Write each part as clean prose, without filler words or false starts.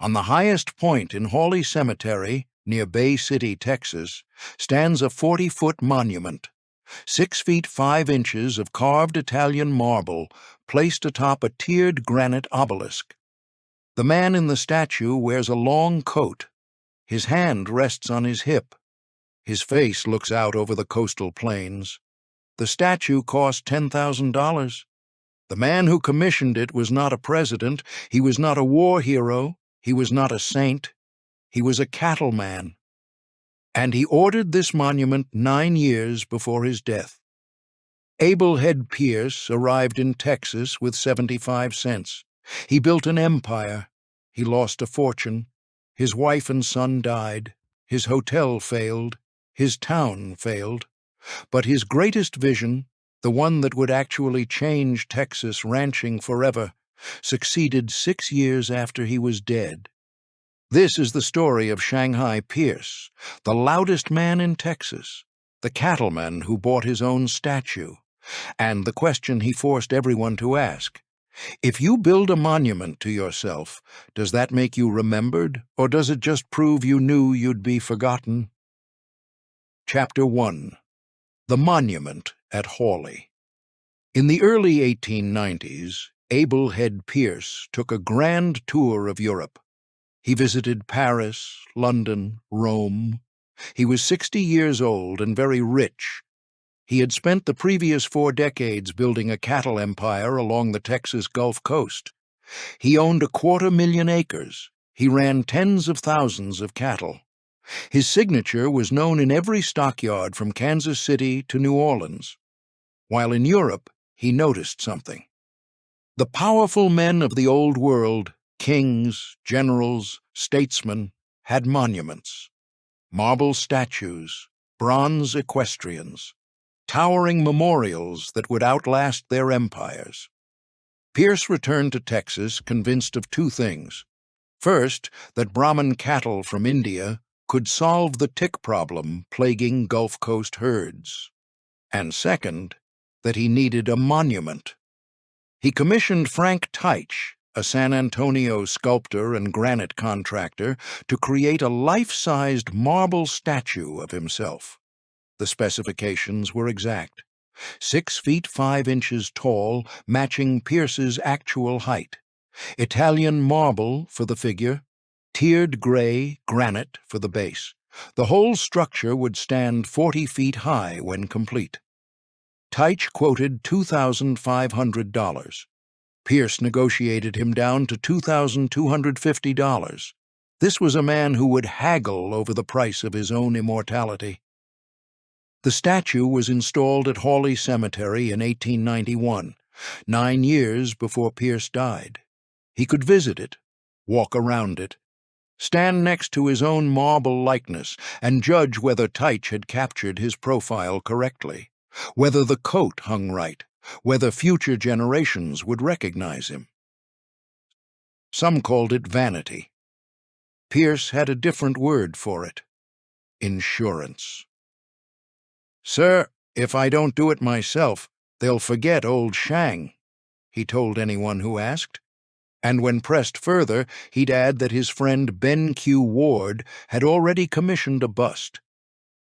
On the highest point in Hawley Cemetery, near Bay City, Texas, stands a 40-foot monument, 6 feet 5 inches of carved Italian marble placed atop a tiered granite obelisk. The man in the statue wears a long coat. His hand rests on his hip. His face looks out over the coastal plains. The statue cost $10,000. The man who commissioned it was not a president, he was not a war hero, he was not a saint, he was a cattleman. And he ordered this monument 9 years before his death. Abel Head Pierce arrived in Texas with 75 cents. He built an empire. He lost a fortune. His wife and son died. His hotel failed. His town failed. But his greatest vision, the one that would actually change Texas ranching forever, succeeded 6 years after he was dead. This is the story of Shanghai Pierce, the loudest man in Texas, the cattleman who bought his own statue, and the question he forced everyone to ask: if you build a monument to yourself, does that make you remembered, or does it just prove you knew you'd be forgotten? Chapter 1. The Monument at Hawley. In the early 1890s, Abel Head Pierce took a grand tour of Europe. He visited Paris, London, Rome. He was 60 years old and very rich. He had spent the previous 4 decades building a cattle empire along the Texas Gulf Coast. He owned 250,000 acres. He ran tens of thousands of cattle. His signature was known in every stockyard from Kansas City to New Orleans. While in Europe, he noticed something. The powerful men of the old world, kings, generals, statesmen, had monuments. Marble statues, bronze equestrians, towering memorials that would outlast their empires. Pierce returned to Texas convinced of 2 things. First, that Brahman cattle from India could solve the tick problem plaguing Gulf Coast herds. And second, that he needed a monument. He commissioned Frank Teich, a San Antonio sculptor and granite contractor, to create a life-sized marble statue of himself. The specifications were exact: 6 feet 5 inches tall, matching Pierce's actual height. Italian marble for the figure, tiered gray granite for the base. The whole structure would stand 40 feet high when complete. Teich quoted $2,500. Pierce negotiated him down to $2,250. This was a man who would haggle over the price of his own immortality. The statue was installed at Hawley Cemetery in 1891, 9 years before Pierce died. He could visit it, walk around it, stand next to his own marble likeness, and judge whether Teich had captured his profile correctly, whether the coat hung right, whether future generations would recognize him. Some called it vanity. Pierce had a different word for it: insurance. "Sir, if I don't do it myself, they'll forget old Shang," he told anyone who asked. And when pressed further, he'd add that his friend Ben Q. Ward had already commissioned a bust.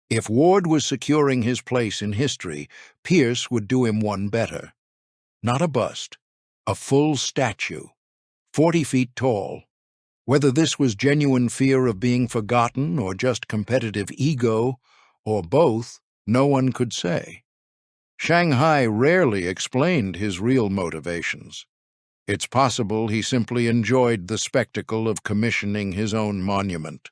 If Ward was securing his place in history, Pierce would do him one better. Not a bust, a full statue, 40 feet tall. Whether this was genuine fear of being forgotten or just competitive ego, or both, no one could say. Shanghai rarely explained his real motivations. It's possible he simply enjoyed the spectacle of commissioning his own monument.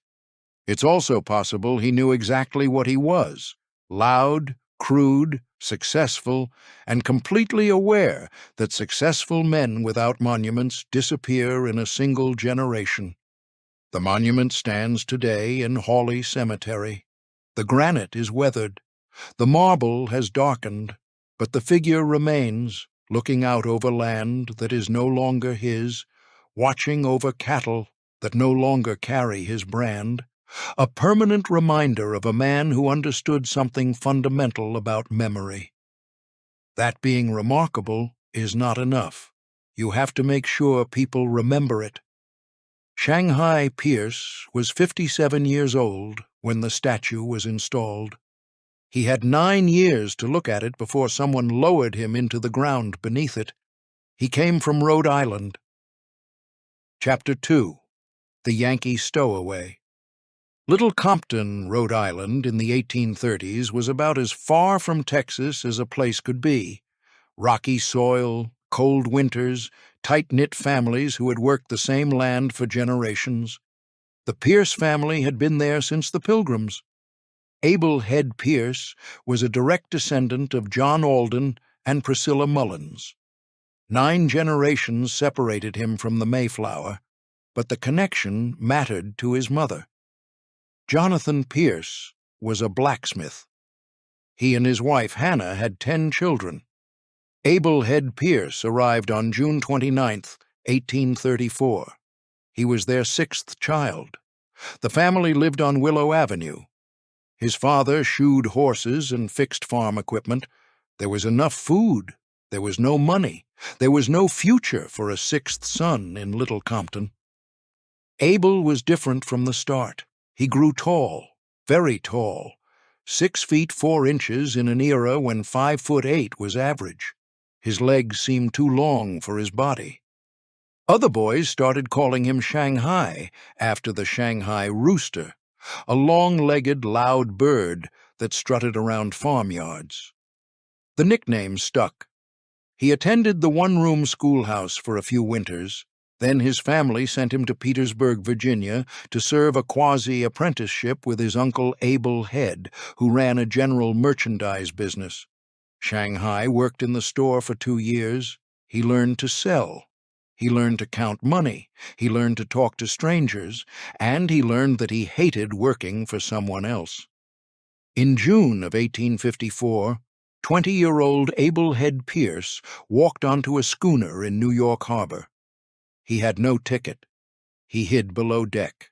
It's also possible he knew exactly what he was: loud, crude, successful, and completely aware that successful men without monuments disappear in a single generation. The monument stands today in Hawley Cemetery. The granite is weathered. The marble has darkened, but the figure remains, looking out over land that is no longer his, watching over cattle that no longer carry his brand, a permanent reminder of a man who understood something fundamental about memory. That being remarkable is not enough. You have to make sure people remember it. Shanghai Pierce was 57 years old when the statue was installed. He had 9 years to look at it before someone lowered him into the ground beneath it. He came from Rhode Island. Chapter 2. The Yankee Stowaway. Little Compton, Rhode Island, in the 1830s was about as far from Texas as a place could be. Rocky soil, cold winters, tight-knit families who had worked the same land for generations. The Pierce family had been there since the Pilgrims. Abel Head Pierce was a direct descendant of John Alden and Priscilla Mullins. 9 generations separated him from the Mayflower, but the connection mattered to his mother. Jonathan Pierce was a blacksmith. He and his wife Hannah had 10 children. Abel Head Pierce arrived on June 29, 1834. He was their 6th child. The family lived on Willow Avenue. His father shoed horses and fixed farm equipment. There was enough food. There was no money. There was no future for a 6th son in Little Compton. Abel was different from the start. He grew tall, very tall, 6 feet 4 inches in an era when 5'8" was average. His legs seemed too long for his body. Other boys started calling him Shanghai after the Shanghai rooster, a long-legged, loud bird that strutted around farmyards. The nickname stuck. He attended the one-room schoolhouse for a few winters. Then his family sent him to Petersburg, Virginia, to serve a quasi-apprenticeship with his uncle Abel Head, who ran a general merchandise business. Shanghai worked in the store for 2 years. He learned to sell. He learned to count money. He learned to talk to strangers. And he learned that he hated working for someone else. In June of 1854, 20-year-old Abel Head Pierce walked onto a schooner in New York Harbor. He had no ticket. He hid below deck.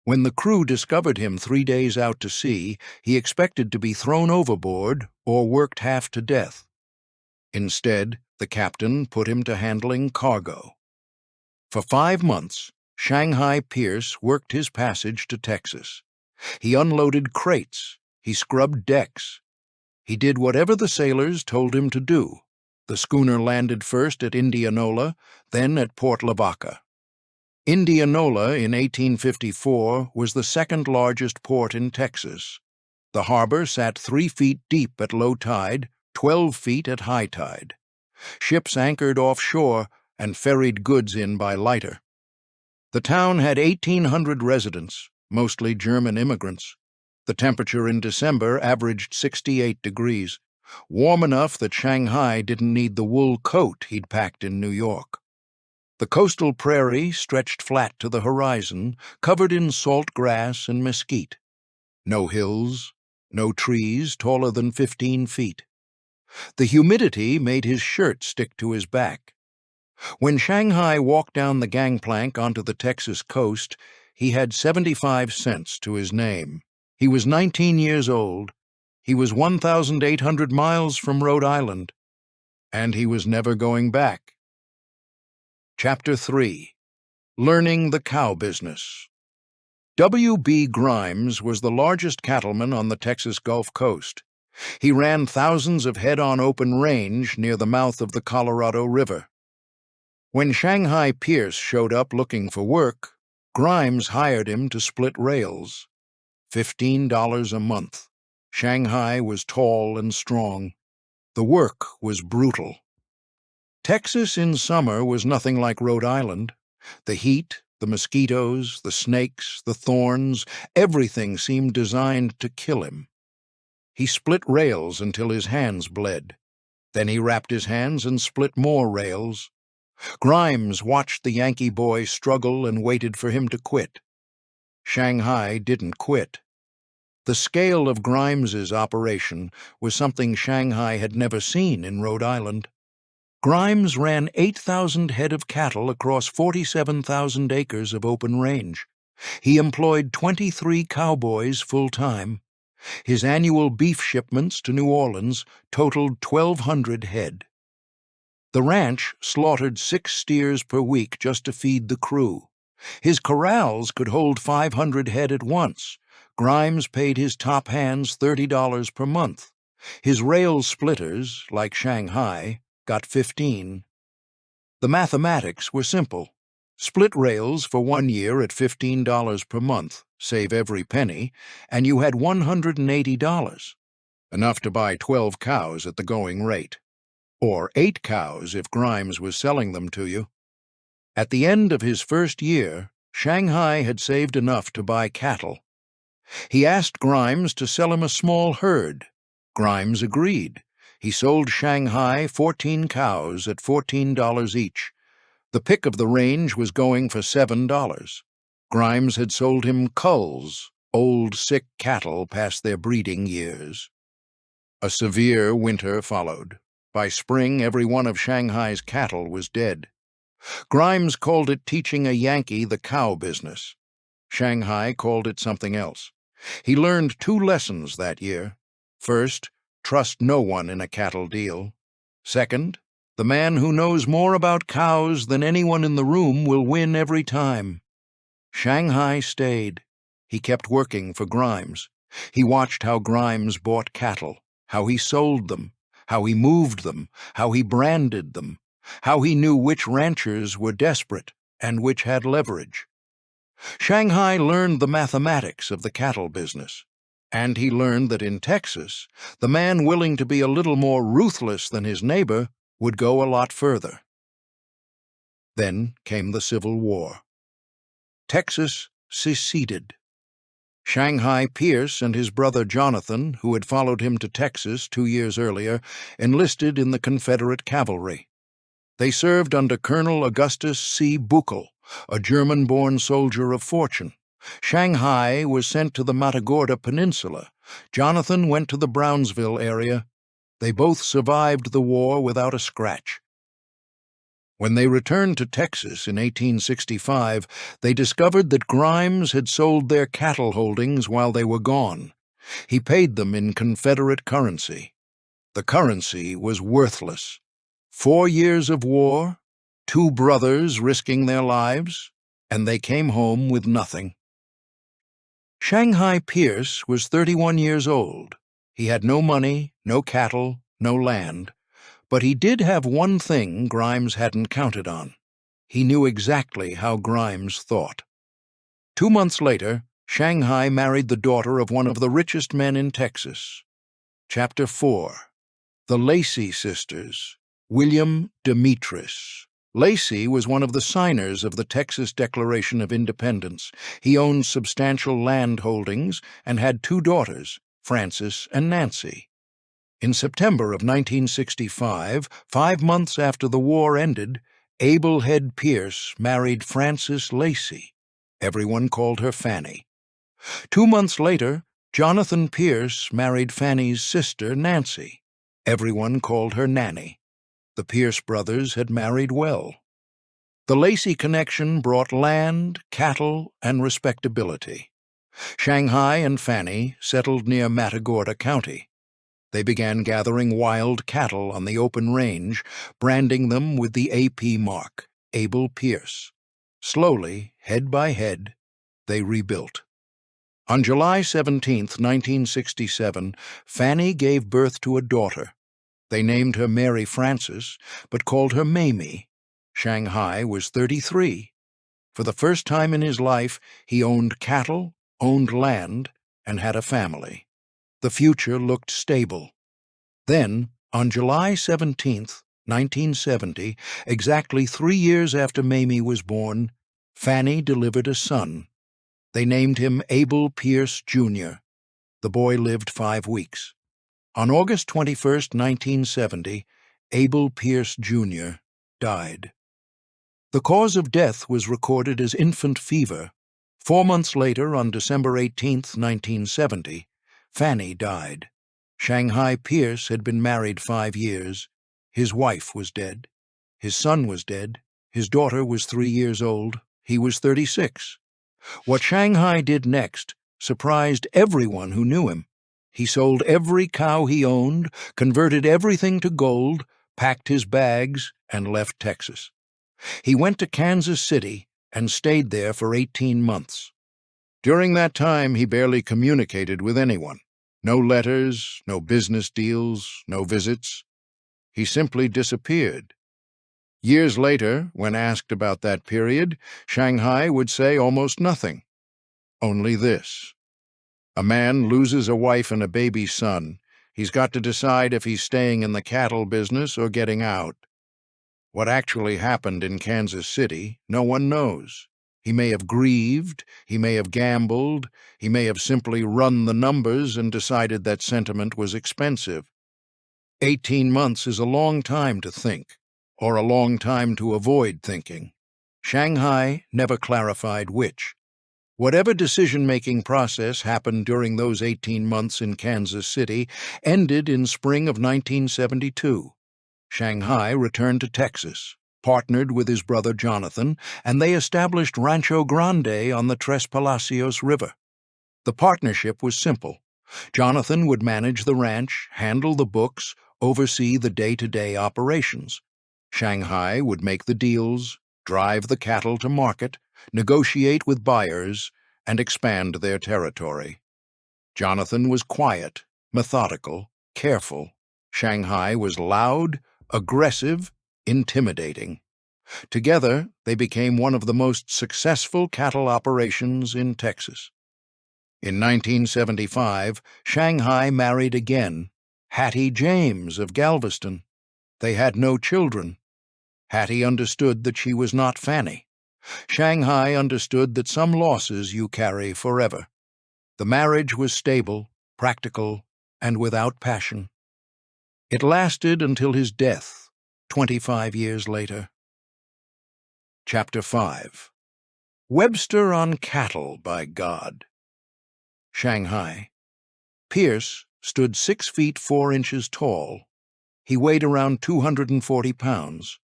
When the crew discovered him 3 days out to sea, he expected to be thrown overboard or worked half to death. Instead, the captain put him to handling cargo. For 5 months, Shanghai Pierce worked his passage to Texas. He unloaded crates. He scrubbed decks. He did whatever the sailors told him to do. The schooner landed first at Indianola, then at Port Lavaca. Indianola in 1854 was the 2nd largest port in Texas. The harbor sat 3 feet deep at low tide, 12 feet at high tide. Ships anchored offshore and ferried goods in by lighter. The town had 1,800 residents, mostly German immigrants. The temperature in December averaged 68 degrees. Warm enough that Shanghai didn't need the wool coat he'd packed in New York. The coastal prairie stretched flat to the horizon, covered in salt grass and mesquite. No hills, no trees taller than 15 feet. The humidity made his shirt stick to his back. When Shanghai walked down the gangplank onto the Texas coast, he had 75 cents to his name. He was 19 years old. He was 1,800 miles from Rhode Island, and he was never going back. Chapter 3. Learning the Cow Business. W.B. Grimes was the largest cattleman on the Texas Gulf Coast. He ran thousands of head on open range near the mouth of the Colorado River. When Shanghai Pierce showed up looking for work, Grimes hired him to split rails. $15 a month. Shanghai was tall and strong. The work was brutal. Texas in summer was nothing like Rhode Island. The heat, the mosquitoes, the snakes, the thorns, everything seemed designed to kill him. He split rails until his hands bled. Then he wrapped his hands and split more rails. Grimes watched the Yankee boy struggle and waited for him to quit. Shanghai didn't quit. The scale of Grimes's operation was something Shanghai had never seen in Rhode Island. Grimes ran 8,000 head of cattle across 47,000 acres of open range. He employed 23 cowboys full-time. His annual beef shipments to New Orleans totaled 1,200 head. The ranch slaughtered 6 steers per week just to feed the crew. His corrals could hold 500 head at once. Grimes paid his top hands $30 per month. His rail splitters, like Shanghai, got 15. The mathematics were simple. Split rails for 1 year at $15 per month, save every penny, and you had $180, enough to buy 12 cows at the going rate. Or 8 cows if Grimes was selling them to you. At the end of his first year, Shanghai had saved enough to buy cattle. He asked Grimes to sell him a small herd. Grimes agreed. He sold Shanghai 14 cows at $14 each. The pick of the range was going for $7. Grimes had sold him culls, old sick cattle past their breeding years. A severe winter followed. By spring, every one of Shanghai's cattle was dead. Grimes called it teaching a Yankee the cow business. Shanghai called it something else. He learned 2 lessons that year. First, trust no one in a cattle deal. Second, the man who knows more about cows than anyone in the room will win every time. Shanghai stayed. He kept working for Grimes. He watched how Grimes bought cattle, how he sold them, how he moved them, how he branded them, how he knew which ranchers were desperate and which had leverage. Shanghai learned the mathematics of the cattle business, and he learned that in Texas, the man willing to be a little more ruthless than his neighbor would go a lot further. Then came the Civil War. Texas seceded. Shanghai Pierce and his brother Jonathan, who had followed him to Texas 2 years earlier, enlisted in the Confederate cavalry. They served under Colonel Augustus C. Buckel, a German-born soldier of fortune. Shanghai was sent to the Matagorda Peninsula. Jonathan went to the Brownsville area. They both survived the war without a scratch. When they returned to Texas in 1865, they discovered that Grimes had sold their cattle holdings while they were gone. He paid them in Confederate currency. The currency was worthless. 4 years of war, 2 brothers risking their lives, and they came home with nothing. Shanghai Pierce was 31 years old. He had no money, no cattle, no land. But he did have one thing Grimes hadn't counted on. He knew exactly how Grimes thought. 2 months later, Shanghai married the daughter of one of the richest men in Texas. Chapter 4. The Lacey Sisters. William Demetris. Lacey was one of the signers of the Texas Declaration of Independence. He owned substantial land holdings and had 2 daughters, Frances and Nancy. In September of 1965, 5 months after the war ended, Abel Head Pierce married Frances Lacey. Everyone called her Fanny. 2 months later, Jonathan Pierce married Fanny's sister, Nancy. Everyone called her Nanny. The Pierce brothers had married well. The Lacey connection brought land, cattle, and respectability. Shanghai and Fanny settled near Matagorda County. They began gathering wild cattle on the open range, branding them with the AP mark, Abel Pierce. Slowly, head by head, they rebuilt. On July 17, 1967, Fanny gave birth to a daughter. They named her Mary Frances, but called her Mamie. Shanghai was 33. For the first time in his life, he owned cattle, owned land, and had a family. The future looked stable. Then, on July 17, 1970, exactly 3 years after Mamie was born, Fanny delivered a son. They named him Abel Pierce, Jr. The boy lived 5 weeks. On August 21, 1970, Abel Pierce, Jr. died. The cause of death was recorded as infant fever. 4 months later, on December 18, 1970, Fanny died. Shanghai Pierce had been married 5 years. His wife was dead. His son was dead. His daughter was 3 years old. He was 36. What Shanghai did next surprised everyone who knew him. He sold every cow he owned, converted everything to gold, packed his bags, and left Texas. He went to Kansas City and stayed there for 18 months. During that time, he barely communicated with anyone. No letters, no business deals, no visits. He simply disappeared. Years later, when asked about that period, Shanghai would say almost nothing. Only this: a man loses a wife and a baby son. He's got to decide if he's staying in the cattle business or getting out. What actually happened in Kansas City, no one knows. He may have grieved, he may have gambled, he may have simply run the numbers and decided that sentiment was expensive. 18 months is a long time to think, or a long time to avoid thinking. Shanghai never clarified which. Whatever decision-making process happened during those 18 months in Kansas City ended in spring of 1972. Shanghai returned to Texas, partnered with his brother Jonathan, and they established Rancho Grande on the Tres Palacios River. The partnership was simple. Jonathan would manage the ranch, handle the books, oversee the day-to-day operations. Shanghai would make the deals, drive the cattle to market, negotiate with buyers, and expand their territory. Jonathan was quiet, methodical, careful. Shanghai was loud, aggressive, intimidating. Together, they became one of the most successful cattle operations in Texas. In 1975, Shanghai married again, Hattie James of Galveston. They had no children. Hattie understood that she was not Fanny. Shanghai understood that some losses you carry forever. The marriage was stable, practical, and without passion. It lasted until his death, 25 years later. Chapter 5. Webster on Cattle, by God. Shanghai. Pierce stood 6 feet 4 inches tall. He weighed around 240 pounds.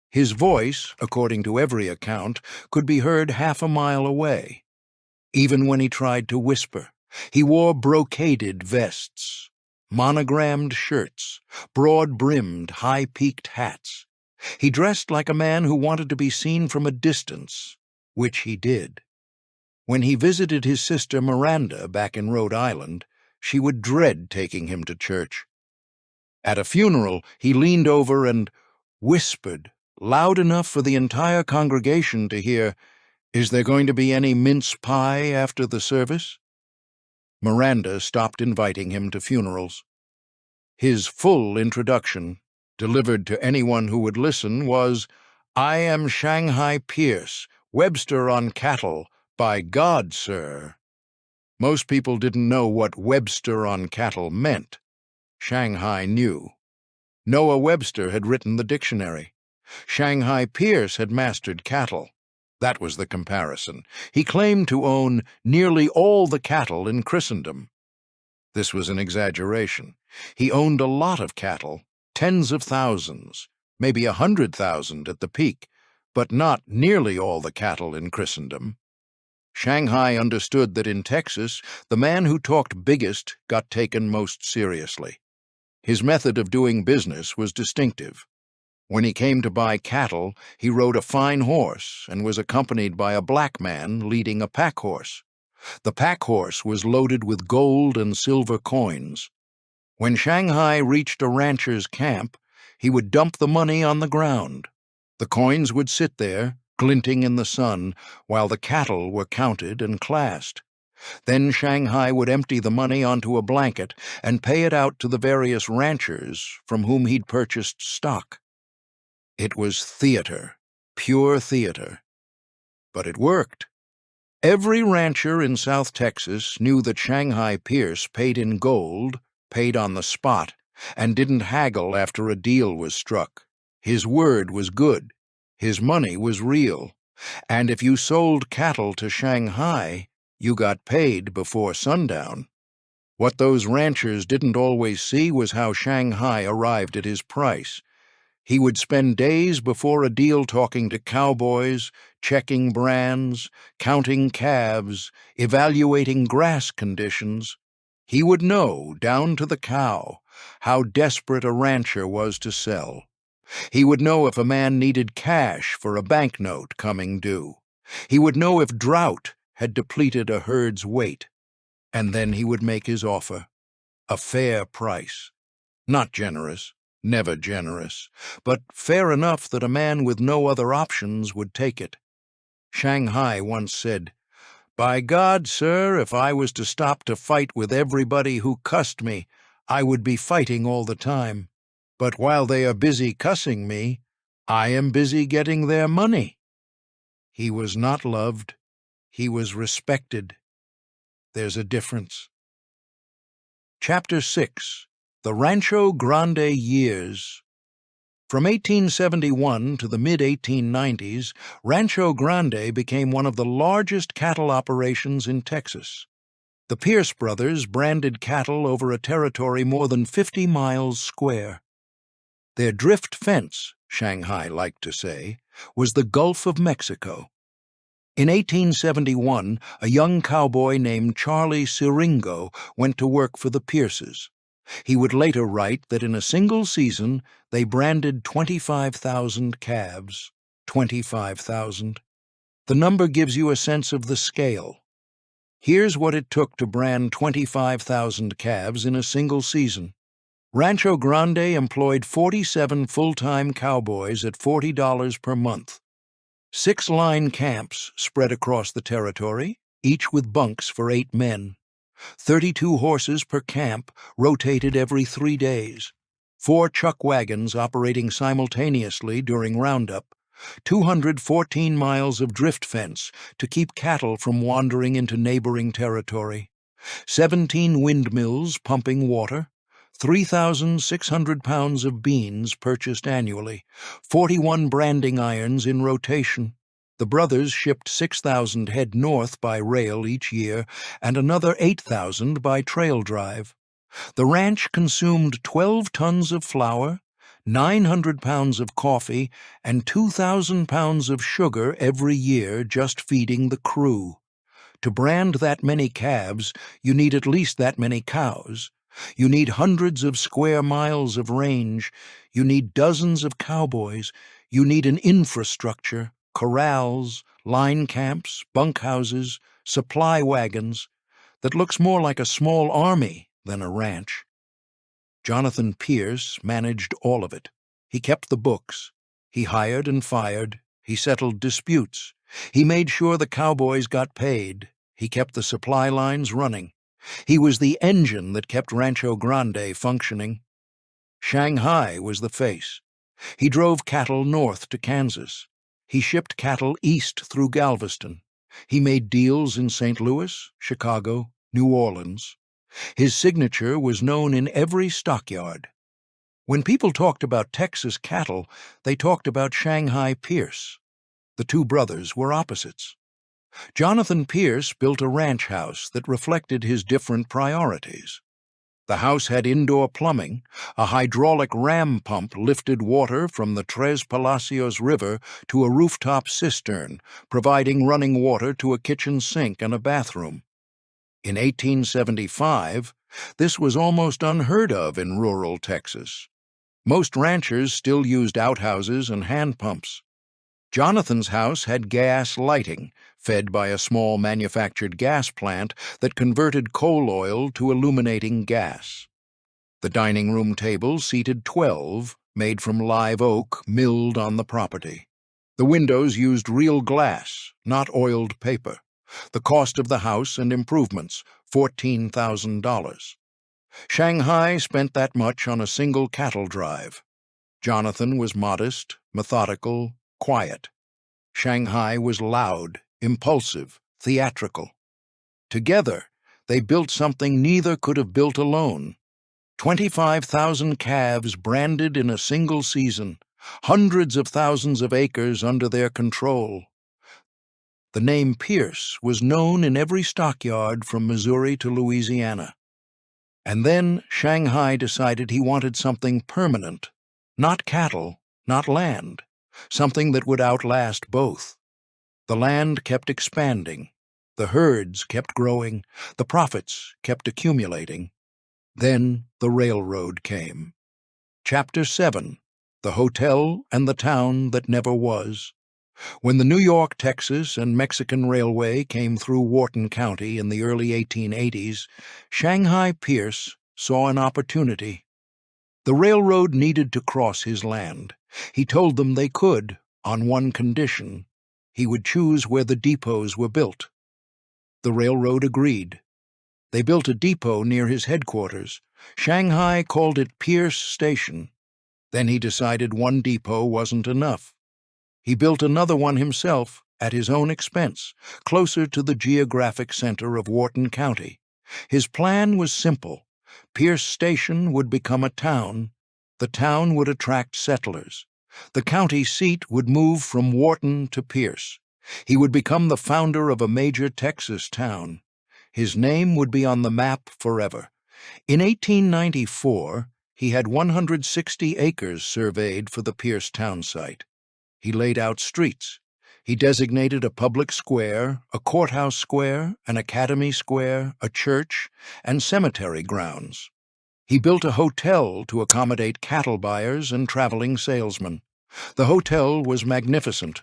His voice, according to every account, could be heard half a mile away. Even when he tried to whisper, he wore brocaded vests, monogrammed shirts, broad-brimmed, high-peaked hats. He dressed like a man who wanted to be seen from a distance, which he did. When he visited his sister Miranda back in Rhode Island, she would dread taking him to church. At a funeral, he leaned over and whispered, loud enough for the entire congregation to hear, "Is there going to be any mince pie after the service?" Miranda stopped inviting him to funerals. His full introduction, delivered to anyone who would listen, was, "I am Shanghai Pierce, Webster on Cattle, by God, sir." Most people didn't know what Webster on Cattle meant. Shanghai knew. Noah Webster had written the dictionary. Shanghai Pierce had mastered cattle. That was the comparison. He claimed to own nearly all the cattle in Christendom. This was an exaggeration. He owned a lot of cattle, tens of thousands, maybe 100,000 at the peak, but not nearly all the cattle in Christendom. Shanghai understood that in Texas, the man who talked biggest got taken most seriously. His method of doing business was distinctive. When he came to buy cattle, he rode a fine horse and was accompanied by a black man leading a pack horse. The pack horse was loaded with gold and silver coins. When Shanghai reached a rancher's camp, he would dump the money on the ground. The coins would sit there, glinting in the sun, while the cattle were counted and classed. Then Shanghai would empty the money onto a blanket and pay it out to the various ranchers from whom he'd purchased stock. It was theater, pure theater. But it worked. Every rancher in South Texas knew that Shanghai Pierce paid in gold, paid on the spot, and didn't haggle after a deal was struck. His word was good. His money was real. And if you sold cattle to Shanghai, you got paid before sundown. What those ranchers didn't always see was how Shanghai arrived at his price. He would spend days before a deal talking to cowboys, checking brands, counting calves, evaluating grass conditions. He would know, down to the cow, how desperate a rancher was to sell. He would know if a man needed cash for a banknote coming due. He would know if drought had depleted a herd's weight, and then he would make his offer. A fair price. Not generous, never generous, but fair enough that a man with no other options would take it. Shanghai once said, "By God, sir, if I was to stop to fight with everybody who cussed me, I would be fighting all the time. But while they are busy cussing me, I am busy getting their money." He was not loved. He was respected. There's a difference. Chapter 6. The Rancho Grande Years. From 1871 to the mid-1890s, Rancho Grande became one of the largest cattle operations in Texas. The Pierce brothers branded cattle over a territory more than 50 miles square. Their drift fence, Shanghai liked to say, was the Gulf of Mexico. In 1871, a young cowboy named Hawley Cemetery went to work for the Pierces. He would later write that in a single season they branded 25,000 calves. 25,000. The number gives you a sense of the scale. Here's what it took to brand 25,000 calves in a single season. Rancho Grande employed 47 full-time cowboys at $40 per month. 6 line camps spread across the territory, each with bunks for 8 men. 32 horses per camp rotated every 3 days. 4 chuck wagons operating simultaneously during roundup. 214 miles of drift fence to keep cattle from wandering into neighboring territory. 17 windmills pumping water. 3,600 pounds of beans purchased annually. 41 branding irons in rotation. The brothers shipped 6,000 head north by rail each year and another 8,000 by trail drive. The ranch consumed 12 tons of flour, 900 pounds of coffee, and 2,000 pounds of sugar every year just feeding the crew. To brand that many calves, you need at least that many cows. You need hundreds of square miles of range. You need dozens of cowboys. You need an infrastructure, corrals, line camps, bunkhouses, supply wagons, that looks more like a small army than a ranch. Jonathan Pierce managed all of it. He kept the books. He hired and fired. He settled disputes. He made sure the cowboys got paid. He kept the supply lines running. He was the engine that kept Rancho Grande functioning. Shanghai was the face. He drove cattle north to Kansas. He shipped cattle east through Galveston. He made deals in St. Louis, Chicago, New Orleans. His signature was known in every stockyard. When people talked about Texas cattle, they talked about Shanghai Pierce. The two brothers were opposites. Jonathan Pierce built a ranch house that reflected his different priorities. The house had indoor plumbing. A hydraulic ram pump lifted water from the Tres Palacios River to a rooftop cistern, providing running water to a kitchen sink and a bathroom. In 1875, this was almost unheard of in rural Texas. Most ranchers still used outhouses and hand pumps. Jonathan's house had gas lighting, fed by a small manufactured gas plant that converted coal oil to illuminating gas. The dining room table seated 12, made from live oak milled on the property. The windows used real glass, not oiled paper. The cost of the house and improvements, $14,000. Shanghai spent that much on a single cattle drive. Jonathan was modest, methodical, quiet. Shanghai was loud, impulsive, theatrical. Together, they built something neither could have built alone. 25,000 calves branded in a single season, hundreds of thousands of acres under their control. The name Pierce was known in every stockyard from Missouri to Louisiana. And then Shanghai decided he wanted something permanent, not cattle, not land, something that would outlast both. The land kept expanding, the herds kept growing, the profits kept accumulating. Then the railroad came. Chapter 7. The Hotel and the Town That Never Was. When the New York, Texas, and Mexican Railway came through Wharton County in the early 1880s, Shanghai Pierce saw an opportunity. The railroad needed to cross his land. He told them they could, on one condition: he would choose where the depots were built. The railroad agreed. They built a depot near his headquarters. Shanghai called it Pierce Station. Then he decided one depot wasn't enough. He built another one himself, at his own expense, closer to the geographic center of Wharton County. His plan was simple. Pierce Station would become a town. The town would attract settlers. The county seat would move from Wharton to Pierce. He would become the founder of a major Texas town. His name would be on the map forever. In 1894, he had 160 acres surveyed for the Pierce town site. He laid out streets. He designated a public square, a courthouse square, an academy square, a church, and cemetery grounds. He built a hotel to accommodate cattle buyers and traveling salesmen. The hotel was magnificent.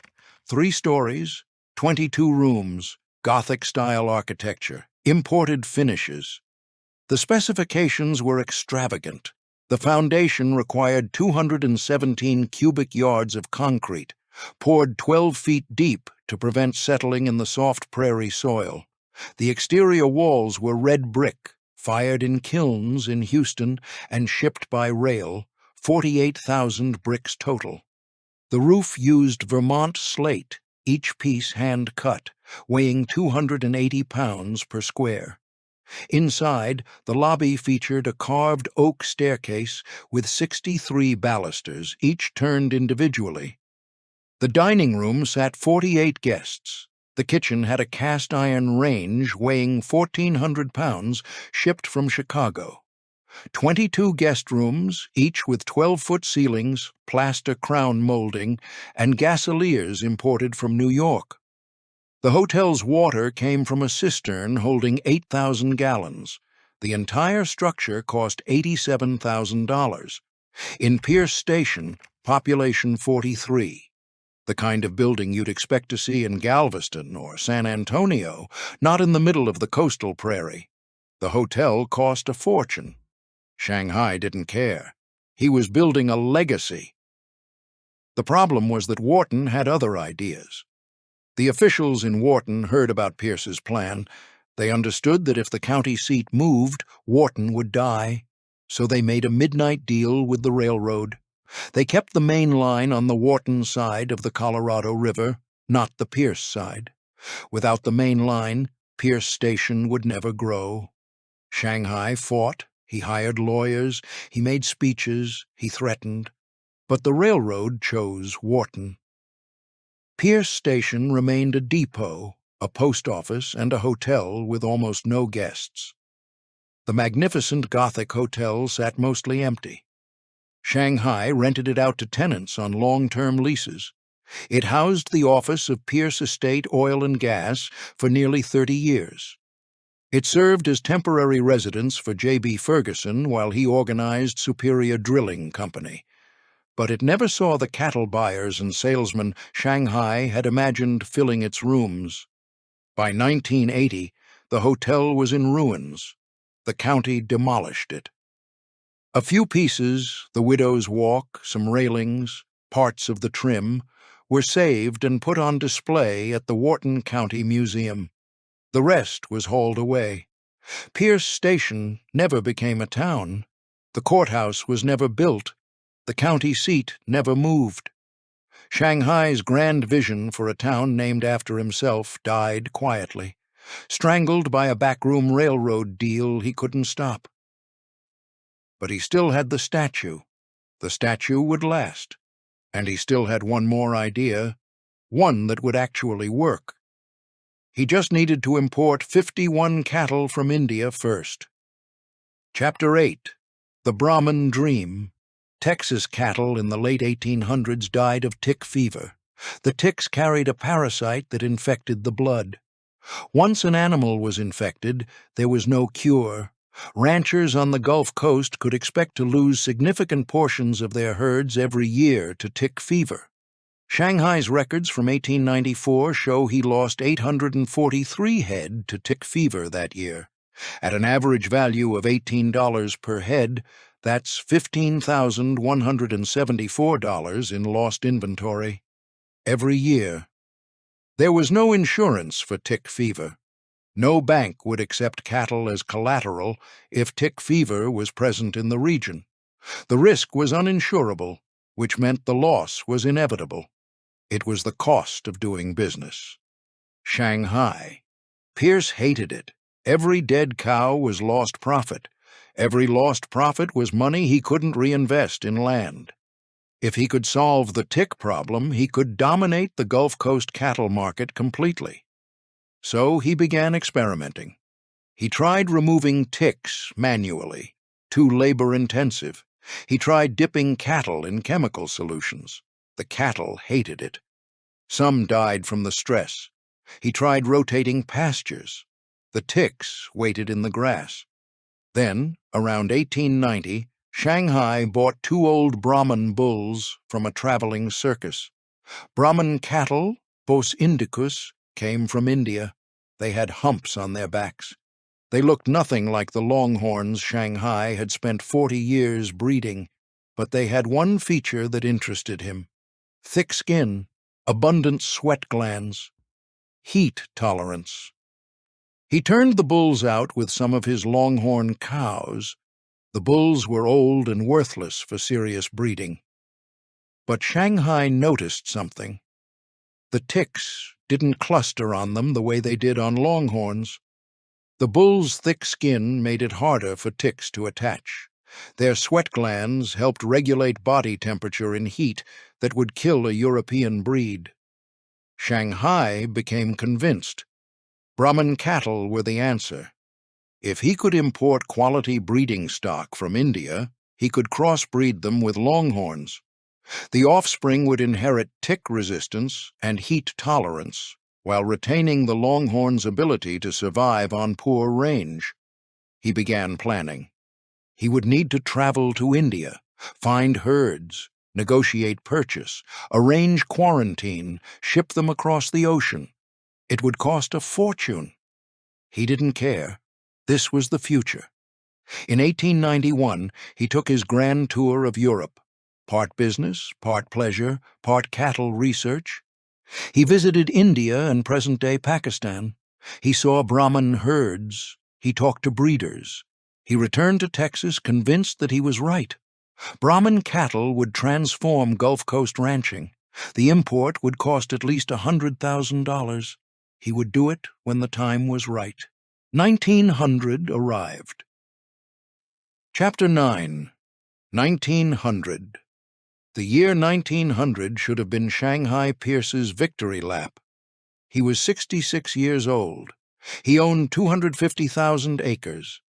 3 stories, 22 rooms, Gothic-style architecture, imported finishes. The specifications were extravagant. The foundation required 217 cubic yards of concrete, poured 12 feet deep to prevent settling in the soft prairie soil. The exterior walls were red brick, fired in kilns in Houston and shipped by rail, 48,000 bricks total. The roof used Vermont slate, each piece hand-cut, weighing 280 pounds per square. Inside, the lobby featured a carved oak staircase with 63 balusters, each turned individually. The dining room sat 48 guests. The kitchen had a cast-iron range weighing 1,400 pounds, shipped from Chicago. 22 guest rooms, each with 12-foot ceilings, plaster crown molding, and gasoliers imported from New York. The hotel's water came from a cistern holding 8,000 gallons. The entire structure cost $87,000. In Pierce Station, population 43. The kind of building you'd expect to see in Galveston or San Antonio, not in the middle of the coastal prairie. The hotel cost a fortune. Shanghai didn't care. He was building a legacy. The problem was that Wharton had other ideas. The officials in Wharton heard about Pierce's plan. They understood that if the county seat moved, Wharton would die. So they made a midnight deal with the railroad. They kept the main line on the Wharton side of the Colorado River, not the Pierce side. Without the main line, Pierce Station would never grow. Shanghai fought. He hired lawyers. He made speeches. He threatened. But the railroad chose Wharton. Pierce Station remained a depot, a post office, and a hotel with almost no guests. The magnificent Gothic hotel sat mostly empty. Shanghai rented it out to tenants on long-term leases. It housed the office of Pierce Estate Oil and Gas for nearly 30 years. It served as temporary residence for J.B. Ferguson while he organized Superior Drilling Company. But it never saw the cattle buyers and salesmen Shanghai had imagined filling its rooms. By 1980, the hotel was in ruins. The county demolished it. A few pieces, the widow's walk, some railings, parts of the trim, were saved and put on display at the Wharton County Museum. The rest was hauled away. Pierce Station never became a town. The courthouse was never built. The county seat never moved. Shanghai's grand vision for a town named after himself died quietly, strangled by a backroom railroad deal he couldn't stop. But he still had the statue. The statue would last. And he still had one more idea, one that would actually work. He just needed to import 51 cattle from India first. Chapter 8. The Brahman Dream. Texas cattle in the late 1800s died of tick fever. The ticks carried a parasite that infected the blood. Once an animal was infected, there was no cure. Ranchers on the Gulf Coast could expect to lose significant portions of their herds every year to tick fever. Shanghai's records from 1894 show he lost 843 head to tick fever that year. At an average value of $18 per head, that's $15,174 in lost inventory. Every year. There was no insurance for tick fever. No bank would accept cattle as collateral if tick fever was present in the region. The risk was uninsurable, which meant the loss was inevitable. It was the cost of doing business. Shanghai. Pierce hated it. Every dead cow was lost profit. Every lost profit was money he couldn't reinvest in land. If he could solve the tick problem, he could dominate the Gulf Coast cattle market completely. So he began experimenting. He tried removing ticks manually, too labor-intensive. He tried dipping cattle in chemical solutions. The cattle hated it. Some died from the stress. He tried rotating pastures. The ticks waited in the grass. Then, around 1890, Shanghai bought 2 old Brahman bulls from a traveling circus. Brahman cattle, Bos indicus, came from India. They had humps on their backs. They looked nothing like the longhorns Shanghai had spent 40 years breeding, but they had one feature that interested him: thick skin, abundant sweat glands, heat tolerance. He turned the bulls out with some of his longhorn cows. The bulls were old and worthless for serious breeding. But Shanghai noticed something. The ticks didn't cluster on them the way they did on longhorns. The bulls' thick skin made it harder for ticks to attach. Their sweat glands helped regulate body temperature in heat that would kill a European breed. Shanghai became convinced. Brahman cattle were the answer. If he could import quality breeding stock from India, he could crossbreed them with longhorns. The offspring would inherit tick resistance and heat tolerance, while retaining the longhorn's ability to survive on poor range. He began planning. He would need to travel to India, find herds, negotiate purchase, arrange quarantine, ship them across the ocean. It would cost a fortune. He didn't care. This was the future. In 1891, he took his grand tour of Europe, part business, part pleasure, part cattle research. He visited India and present-day Pakistan. He saw Brahman herds. He talked to breeders. He returned to Texas convinced that he was right. Brahman cattle would transform Gulf Coast ranching. The import would cost at least $100,000. He would do it when the time was right. 1900 arrived. Chapter 9. 1900. The year 1900 should have been Shanghai Pierce's victory lap. He was 66 years old. He owned 250,000 acres.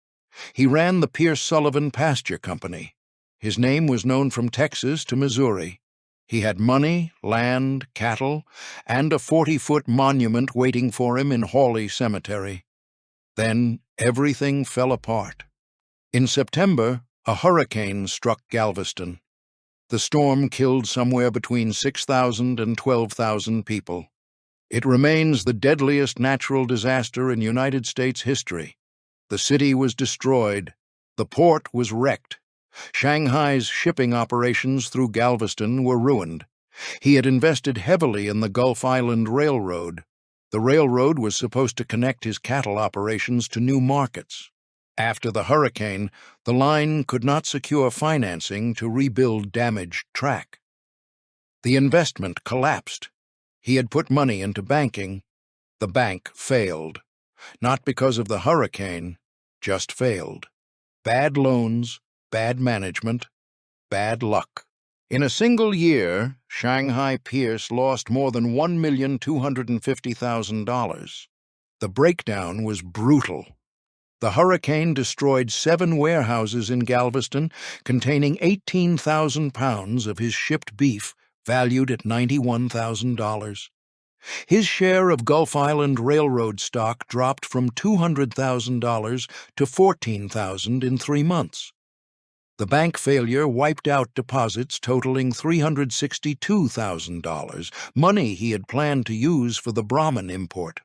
He ran the Pierce-Sullivan Pasture Company. His name was known from Texas to Missouri. He had money, land, cattle, and a 40-foot monument waiting for him in Hawley Cemetery. Then everything fell apart. In September, a hurricane struck Galveston. The storm killed somewhere between 6,000 and 12,000 people. It remains the deadliest natural disaster in United States history. The city was destroyed. The port was wrecked. Shanghai's shipping operations through Galveston were ruined. He had invested heavily in the Gulf Island Railroad. The railroad was supposed to connect his cattle operations to new markets. After the hurricane, the line could not secure financing to rebuild damaged track. The investment collapsed. He had put money into banking. The bank failed. Not because of the hurricane, just failed. Bad loans, bad management, bad luck. In a single year, Shanghai Pierce lost more than $1,250,000. The breakdown was brutal. The hurricane destroyed 7 warehouses in Galveston containing 18,000 pounds of his shipped beef valued at $91,000. His share of Gulf Island Railroad stock dropped from $200,000 to $14,000 in 3 months. The bank failure wiped out deposits totaling $362,000, money he had planned to use for the Brahman import.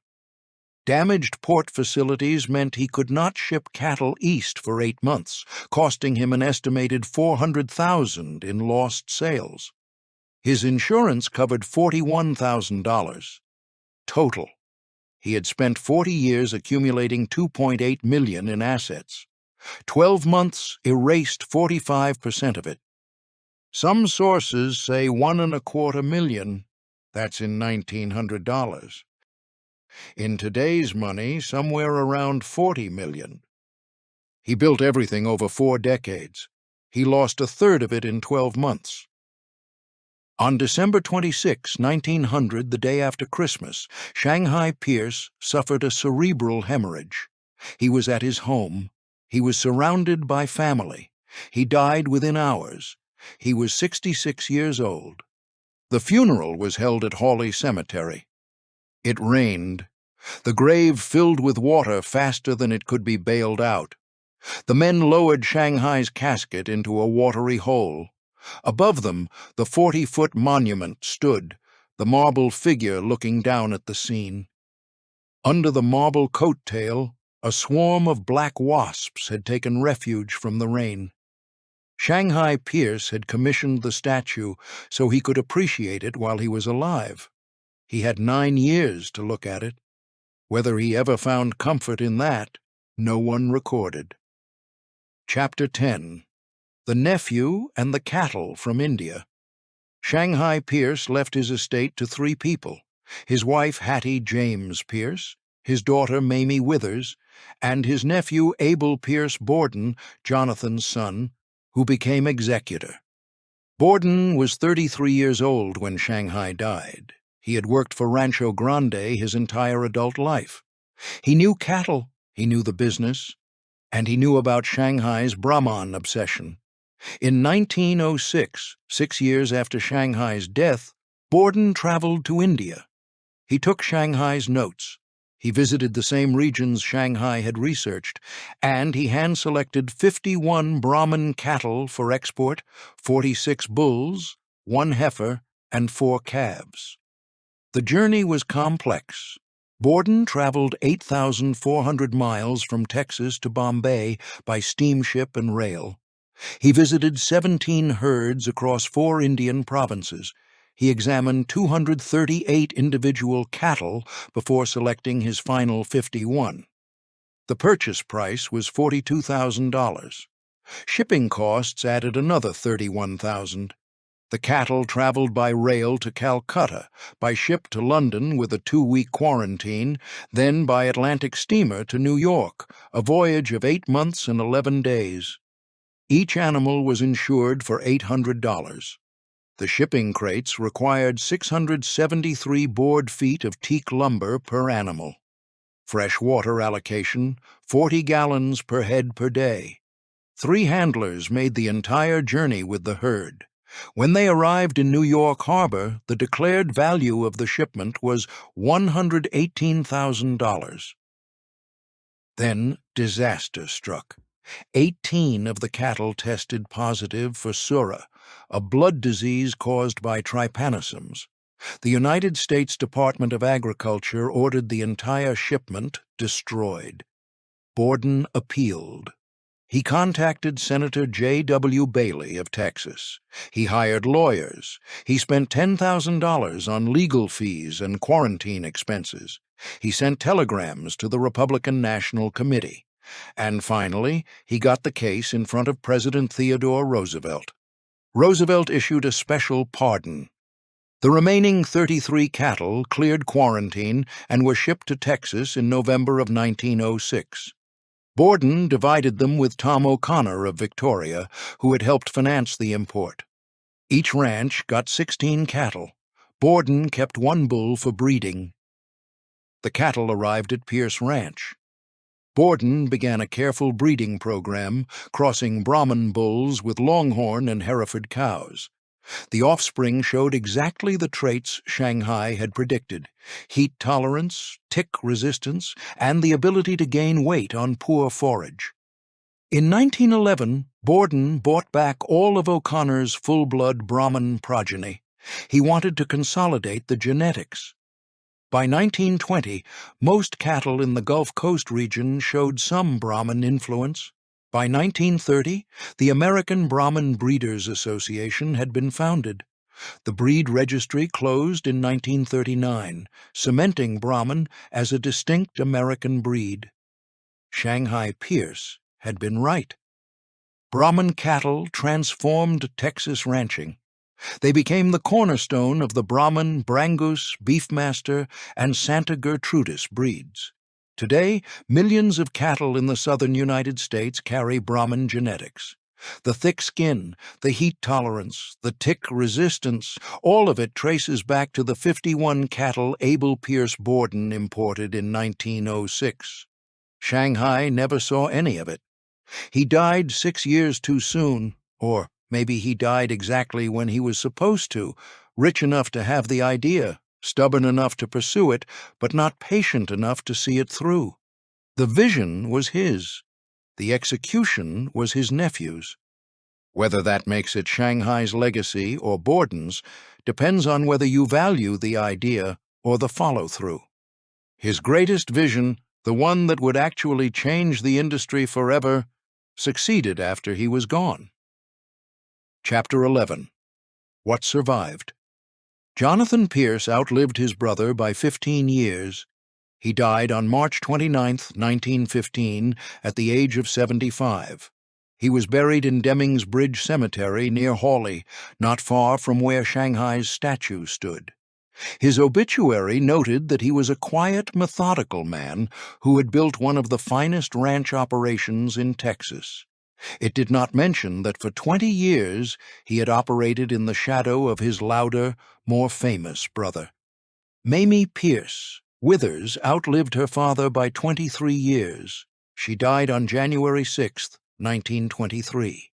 Damaged port facilities meant he could not ship cattle east for 8 months, costing him an estimated $400,000 in lost sales. His insurance covered $41,000. Total. He had spent 40 years accumulating $2.8 million in assets. 12 months erased 45% of it. Some sources say $1.25 million. That's in $1,900. In today's money, somewhere around $40 million. He built everything over 4 decades. He lost a third of it in 12 months. On December 26, 1900, the day after Christmas, Shanghai Pierce suffered a cerebral hemorrhage. He was at his home. He was surrounded by family. He died within hours. He was 66 years old. The funeral was held at Hawley Cemetery. It rained. The grave filled with water faster than it could be bailed out. The men lowered Shanghai's casket into a watery hole. Above them, the 40-foot monument stood, the marble figure looking down at the scene. Under the marble coat-tail, a swarm of black wasps had taken refuge from the rain. Shanghai Pierce had commissioned the statue so he could appreciate it while he was alive. He had 9 years to look at it. Whether he ever found comfort in that, no one recorded. Chapter 10. The Nephew and the Cattle from India. Shanghai Pierce left his estate to 3 people, his wife Hattie James Pierce, his daughter Mamie Withers, and his nephew Abel Pierce Borden, Jonathan's son, who became executor. Borden was 33 years old when Shanghai died. He had worked for Rancho Grande his entire adult life. He knew cattle, he knew the business, and he knew about Shanghai's Brahman obsession. In 1906, 6 years after Shanghai's death, Borden traveled to India. He took Shanghai's notes. He visited the same regions Shanghai had researched, and he hand-selected 51 Brahman cattle for export, 46 bulls, 1 heifer, and 4 calves. The journey was complex. Borden traveled 8,400 miles from Texas to Bombay by steamship and rail. He visited 17 herds across 4 Indian provinces. He examined 238 individual cattle before selecting his final 51. The purchase price was $42,000. Shipping costs added another $31,000. The cattle traveled by rail to Calcutta, by ship to London with a 2-week quarantine, then by Atlantic steamer to New York, a voyage of 8 months and 11 days. Each animal was insured for $800. The shipping crates required 673 board feet of teak lumber per animal. Fresh water allocation, 40 gallons per head per day. 3 handlers made the entire journey with the herd. When they arrived in New York Harbor, the declared value of the shipment was $118,000. Then disaster struck. 18 of the cattle tested positive for surra, a blood disease caused by trypanosomes. The United States Department of Agriculture ordered the entire shipment destroyed. Borden appealed. He contacted Senator J.W. Bailey of Texas. He hired lawyers. He spent $10,000 on legal fees and quarantine expenses. He sent telegrams to the Republican National Committee. And finally, he got the case in front of President Theodore Roosevelt. Roosevelt issued a special pardon. The remaining 33 cattle cleared quarantine and were shipped to Texas in November of 1906. Borden divided them with Tom O'Connor of Victoria, who had helped finance the import. Each ranch got 16 cattle. Borden kept 1 bull for breeding. The cattle arrived at Pierce Ranch. Borden began a careful breeding program, crossing Brahman bulls with Longhorn and Hereford cows. The offspring showed exactly the traits Shanghai had predicted: heat tolerance, tick resistance, and the ability to gain weight on poor forage. In 1911, Borden bought back all of O'Connor's full-blood Brahman progeny. He wanted to consolidate the genetics. By 1920, most cattle in the Gulf Coast region showed some Brahman influence. By 1930, the American Brahman Breeders Association had been founded. The breed registry closed in 1939, cementing Brahman as a distinct American breed. Shanghai Pierce had been right. Brahman cattle transformed Texas ranching. They became the cornerstone of the Brahman, Brangus, Beefmaster, and Santa Gertrudis breeds. Today, millions of cattle in the southern United States carry Brahman genetics. The thick skin, the heat tolerance, the tick resistance, all of it traces back to the 51 cattle Abel Pierce Borden imported in 1906. Shanghai never saw any of it. He died 6 years too soon, or maybe he died exactly when he was supposed to, rich enough to have the idea, stubborn enough to pursue it, but not patient enough to see it through. The vision was his. The execution was his nephew's. Whether that makes it Shanghai's legacy or Borden's depends on whether you value the idea or the follow-through. His greatest vision, the one that would actually change the industry forever, succeeded after he was gone. Chapter 11. What Survived. Jonathan Pierce outlived his brother by 15 years. He died on March 29, 1915, at the age of 75. He was buried in Demings Bridge Cemetery near Hawley, not far from where Shanghai's statue stood. His obituary noted that he was a quiet, methodical man who had built one of the finest ranch operations in Texas. It did not mention that for 20 years he had operated in the shadow of his louder, more famous brother. Mamie Pierce Withers outlived her father by 23 years. She died on January 6, 1923.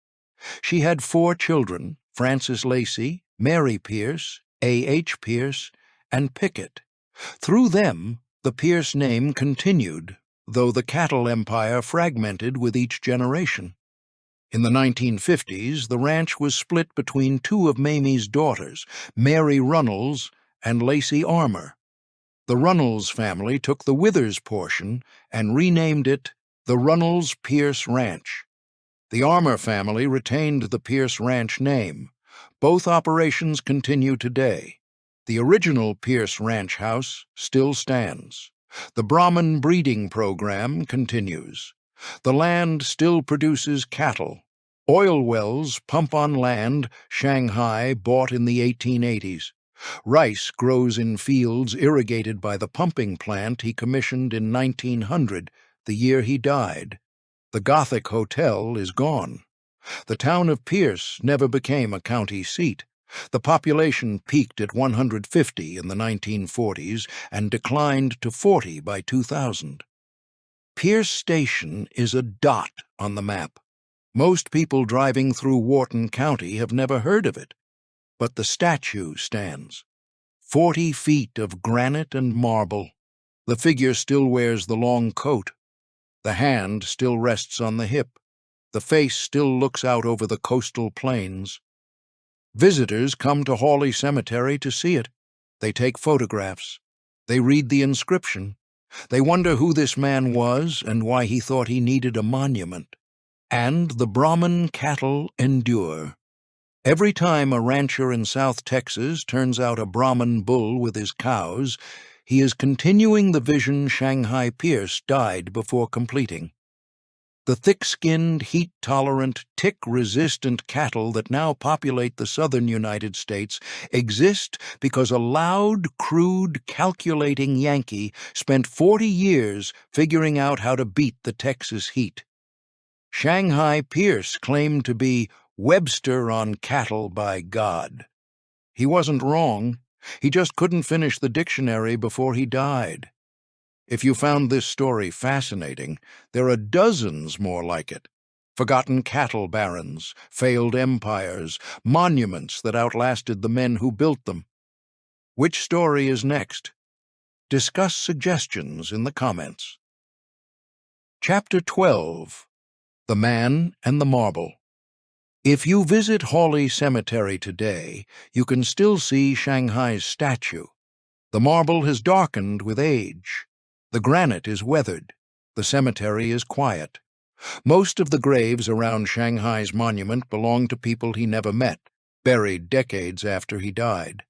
She had 4 children, Frances Lacey, Mary Pierce, A.H. Pierce, and Pickett. Through them, the Pierce name continued, though the cattle empire fragmented with each generation. In the 1950s, the ranch was split between 2 of Mamie's daughters, Mary Runnels and Lacey Armour. The Runnels family took the Withers portion and renamed it the Runnels-Pierce Ranch. The Armour family retained the Pierce Ranch name. Both operations continue today. The original Pierce Ranch house still stands. The Brahman breeding program continues. The land still produces cattle. Oil wells pump on land Shanghai bought in the 1880s. Rice grows in fields irrigated by the pumping plant he commissioned in 1900, the year he died. The Gothic Hotel is gone. The town of Pierce never became a county seat. The population peaked at 150 in the 1940s and declined to 40 by 2000. Pierce Station is a dot on the map. Most people driving through Wharton County have never heard of it. But the statue stands. 40 feet of granite and marble. The figure still wears the long coat. The hand still rests on the hip. The face still looks out over the coastal plains. Visitors come to Hawley Cemetery to see it. They take photographs. They read the inscription. They wonder who this man was and why he thought he needed a monument. And the Brahman cattle endure. Every time a rancher in South Texas turns out a Brahman bull with his cows, he is continuing the vision Shanghai Pierce died before completing. The thick-skinned, heat-tolerant, tick-resistant cattle that now populate the southern United States exist because a loud, crude, calculating Yankee spent 40 years figuring out how to beat the Texas heat. Shanghai Pierce claimed to be Webster on cattle by God. He wasn't wrong. He just couldn't finish the dictionary before he died. If you found this story fascinating, there are dozens more like it. Forgotten cattle barons, failed empires, monuments that outlasted the men who built them. Which story is next? Discuss suggestions in the comments. Chapter 12. The Man and the Marble. If you visit Hawley Cemetery today, you can still see Shanghai's statue. The marble has darkened with age. The granite is weathered. The cemetery is quiet. Most of the graves around Shanghai's monument belong to people he never met, buried decades after he died.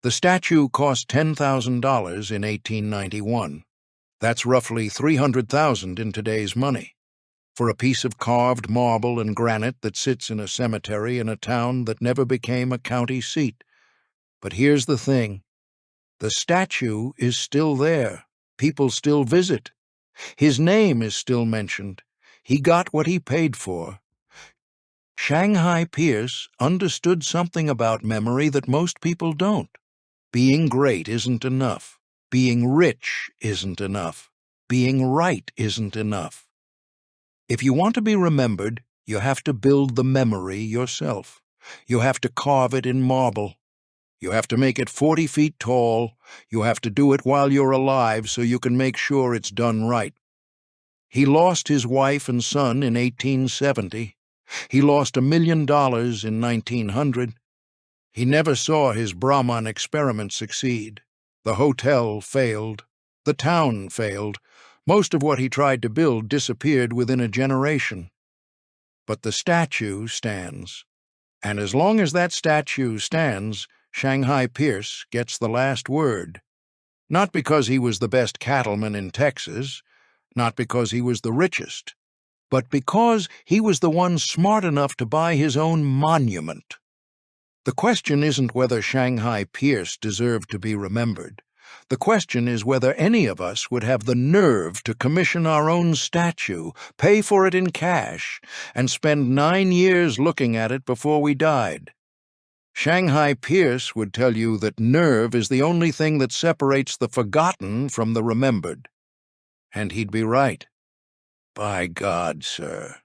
The statue cost $10,000 in 1891. That's roughly $300,000 in today's money, for a piece of carved marble and granite that sits in a cemetery in a town that never became a county seat. But here's the thing. The statue is still there. People still visit. His name is still mentioned. He got what he paid for. Shanghai Pierce understood something about memory that most people don't. Being great isn't enough. Being rich isn't enough. Being right isn't enough. If you want to be remembered, you have to build the memory yourself. You have to carve it in marble. You have to make it 40 feet tall. You have to do it while you're alive so you can make sure it's done right. He lost his wife and son in 1870. He lost $1 million in 1900. He never saw his Brahman experiment succeed. The hotel failed. The town failed. Most of what he tried to build disappeared within a generation. But the statue stands. And as long as that statue stands, Shanghai Pierce gets the last word. Not because he was the best cattleman in Texas, not because he was the richest, but because he was the one smart enough to buy his own monument. The question isn't whether Shanghai Pierce deserved to be remembered. The question is whether any of us would have the nerve to commission our own statue, pay for it in cash, and spend 9 years looking at it before we died. Shanghai Pierce would tell you that nerve is the only thing that separates the forgotten from the remembered. And he'd be right. By God, sir.